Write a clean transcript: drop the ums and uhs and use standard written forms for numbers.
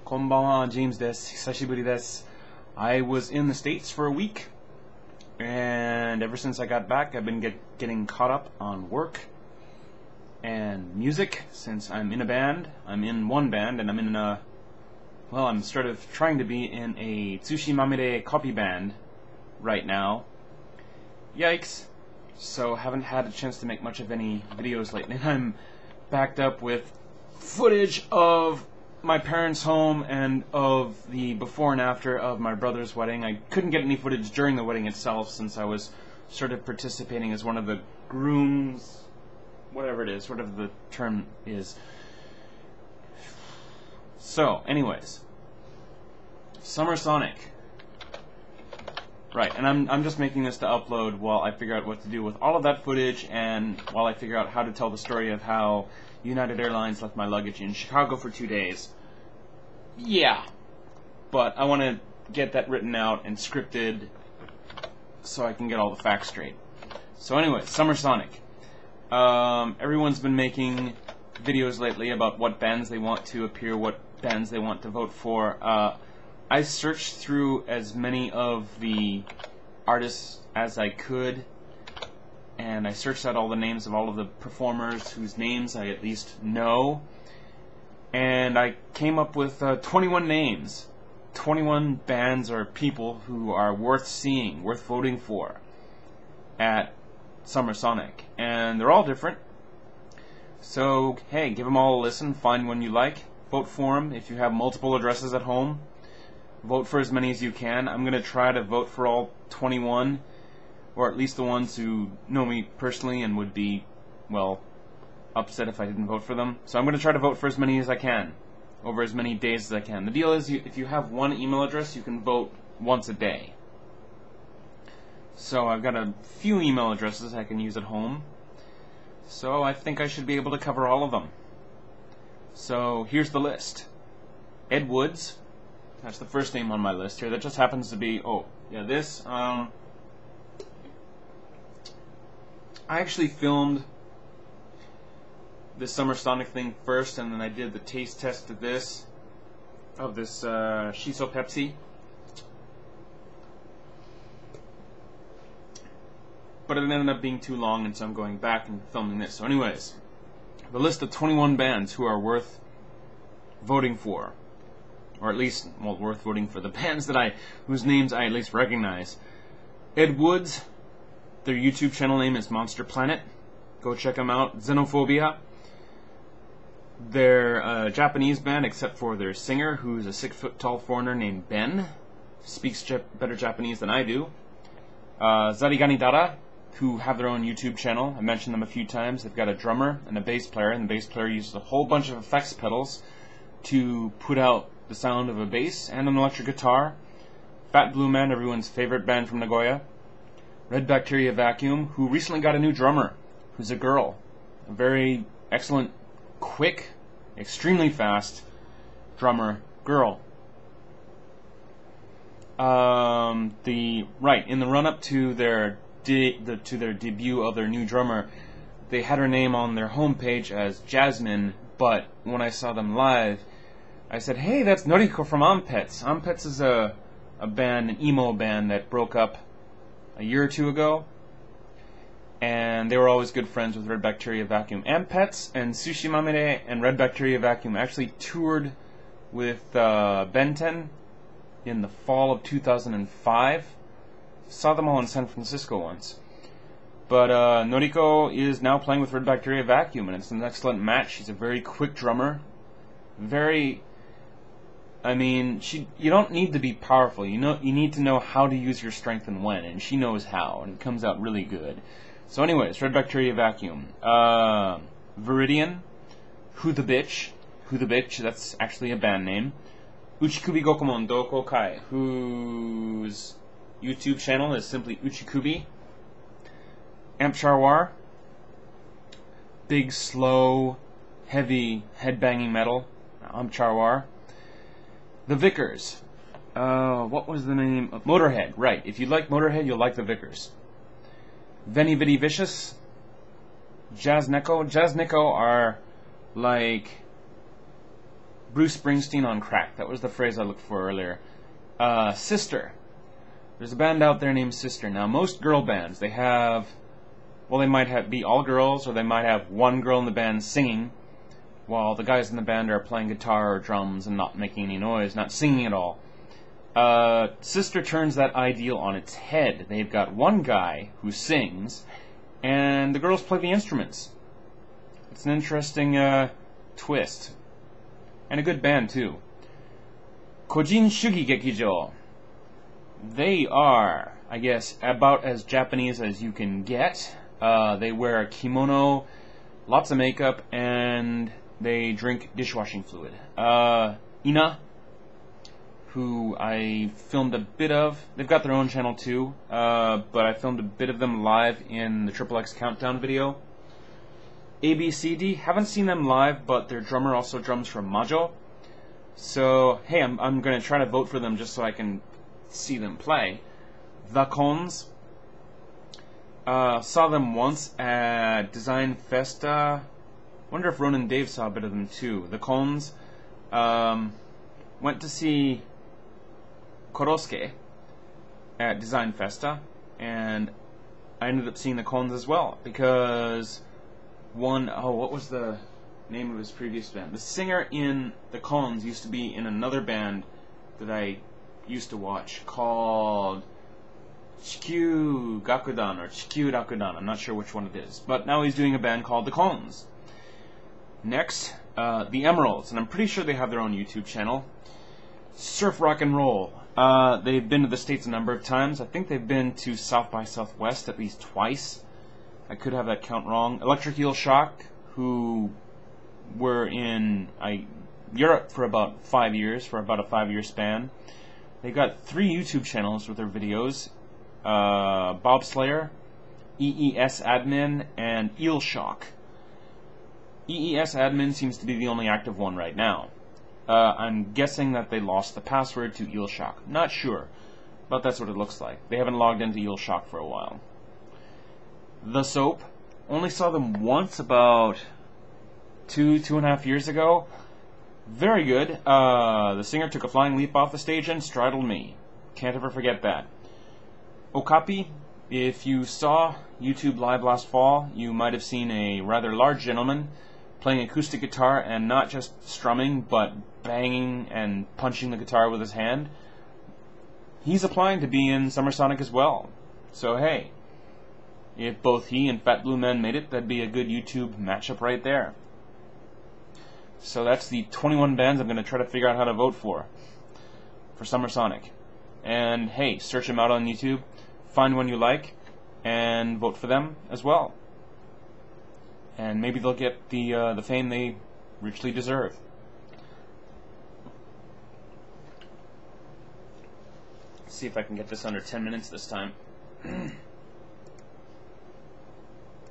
Konbanwa, James desu. Hisashiburi desu. I was in the States for a week, and ever since I got back, I've been getting caught up on work and music, since I'm in a band. I'm in one band, and I'm in a... well, I'm sort of trying to be in a Tsushimamire copy band right now. Yikes. So, haven't had a chance to make much of any videos lately. I'm backed up with footage of my parents' home and of the before and after of my brother's wedding. I couldn't get any footage during the wedding itself since I was sort of participating as one of the grooms, whatever it is, whatever the term is. So, anyways, Summer Sonic. Right, and I'm just making this to upload while I figure out what to do with all of that footage, and while I figure out how to tell the story of how United Airlines left my luggage in Chicago for 2 days. Yeah, but I want to get that written out and scripted so I can get all the facts straight. So anyway, Summer Sonic. Everyone's been making videos lately about what bands they want to appear, what bands they want to vote for. I searched through as many of the artists as I could, and I searched out all the names of all of the performers whose names I at least know, and I came up with 21 names, 21 bands or people who are worth seeing, worth voting for at Summer Sonic, and they're all different. So, hey, give them all a listen, find one you like, vote for them. If you have multiple addresses at home, vote for as many as you can. I'm going to try to vote for all 21, or at least the ones who know me personally and would be, well, upset if I didn't vote for them. So I'm going to try to vote for as many as I can, over as many days as I can. The deal is, if you have one email address, you can vote once a day. So I've got a few email addresses I can use at home, so I think I should be able to cover all of them. So here's the list. Ed Woods. That's the first name on my list here. That just happens to be, oh, yeah, this. I actually filmed this Summer Sonic thing first, and then I did the taste test of this Shiso Pepsi. But it ended up being too long, and so I'm going back and filming this. So anyways, the list of 21 bands who are worth voting for. Or at least, well, worth voting for the bands that whose names I at least recognize. Ed Woods, their YouTube channel name is Monster Planet. Go check them out. Xenophobia. They're a Japanese band, except for their singer, who's a 6-foot-tall foreigner named Ben. Speaks better Japanese than I do. Zariganidara, who have their own YouTube channel. I mentioned them a few times. They've got a drummer and a bass player, and the bass player uses a whole bunch of effects pedals to put out the sound of a bass and an electric guitar. Fatblueman, everyone's favorite band from Nagoya. Red Bacteria Vacuum, who recently got a new drummer, who's a girl. A very excellent, quick, extremely fast drummer girl. In the run-up to their debut of their new drummer, they had her name on their homepage as Jasmine, but when I saw them live, I said, hey, that's Noriko from Ampets. Ampets is a band, an emo band that broke up a year or two ago, and they were always good friends with Red Bacteria Vacuum. Ampets and Sushimamere and Red Bacteria Vacuum actually toured with Benten in the fall of 2005. Saw them all in San Francisco once. But Noriko is now playing with Red Bacteria Vacuum, and it's an excellent match. She's a very quick drummer. You don't need to be powerful. You need to know how to use your strength and when, and she knows how, and it comes out really good. So anyways, Red Bacteria Vacuum. Viridian, Who the Bitch, that's actually a band name. Uchikubigokumondokokai, whose YouTube channel is simply Uchikubi. ampcharwar, big, slow, heavy, headbanging metal. ampcharwar. The Vickers. What was the name? Motorhead, right. If you like Motorhead, you'll like the Vickers. Veni, Vidi, Vicious. Jazz Neko. Jazz Neko are like Bruce Springsteen on crack. That was the phrase I looked for earlier. Sister. There's a band out there named Sister. Now, most girl bands, they have... Well, they might be all girls, or they might have one girl in the band singing, while the guys in the band are playing guitar or drums and not making any noise, not singing at all. Sister turns that ideal on its head. They've got one guy who sings, and the girls play the instruments. It's an interesting twist. And a good band, too. Kojinshugigekijo. They are, I guess, about as Japanese as you can get. They wear a kimono, lots of makeup, and they drink dishwashing fluid. Ina, who I filmed a bit of. They've got their own channel too, but I filmed a bit of them live in the XXX Countdown video. ABCD, haven't seen them live, but their drummer also drums for Majo. So, hey, I'm going to try to vote for them just so I can see them play. The Cons. Saw them once at Design Festa. Wonder if Ron and Dave saw a bit of them too. The Cons. Went to see Korosuke at Design Festa, and I ended up seeing the Cons as well, because what was the name of his previous band? The singer in the Cons used to be in another band that I used to watch called Chikyu Gakudan or Chikyu Rakudan. I'm not sure which one it is, but now he's doing a band called the Cons. Next, the Emeralds, and I'm pretty sure they have their own YouTube channel. Surf Rock and Roll. They've been to the States a number of times. I think they've been to South by Southwest at least twice. I could have that count wrong. Electric Eel Shock, who were in Europe for about 5 years, for about a 5-year span. They've got 3 YouTube channels with their videos. Bob Slayer, EES Admin, and Eel Shock. EES Admin seems to be the only active one right now. I'm guessing that they lost the password to Eel Shock. Not sure, but that's what it looks like. They haven't logged into Eel Shock for a while. The Soap. Only saw them once about 2.5 years ago. Very good. The singer took a flying leap off the stage and straddled me. Can't ever forget that. Okapi. If you saw YouTube Live last fall, you might have seen a rather large gentleman playing acoustic guitar and not just strumming, but banging and punching the guitar with his hand. He's applying to be in Summer Sonic as well. So hey, if both he and Fatblueman made it, that'd be a good YouTube matchup right there. So that's the 21 bands I'm going to try to figure out how to vote for Summer Sonic. And hey, search them out on YouTube, find one you like, and vote for them as well. And maybe they'll get the fame they richly deserve. Let's see if I can get this under 10 minutes this time.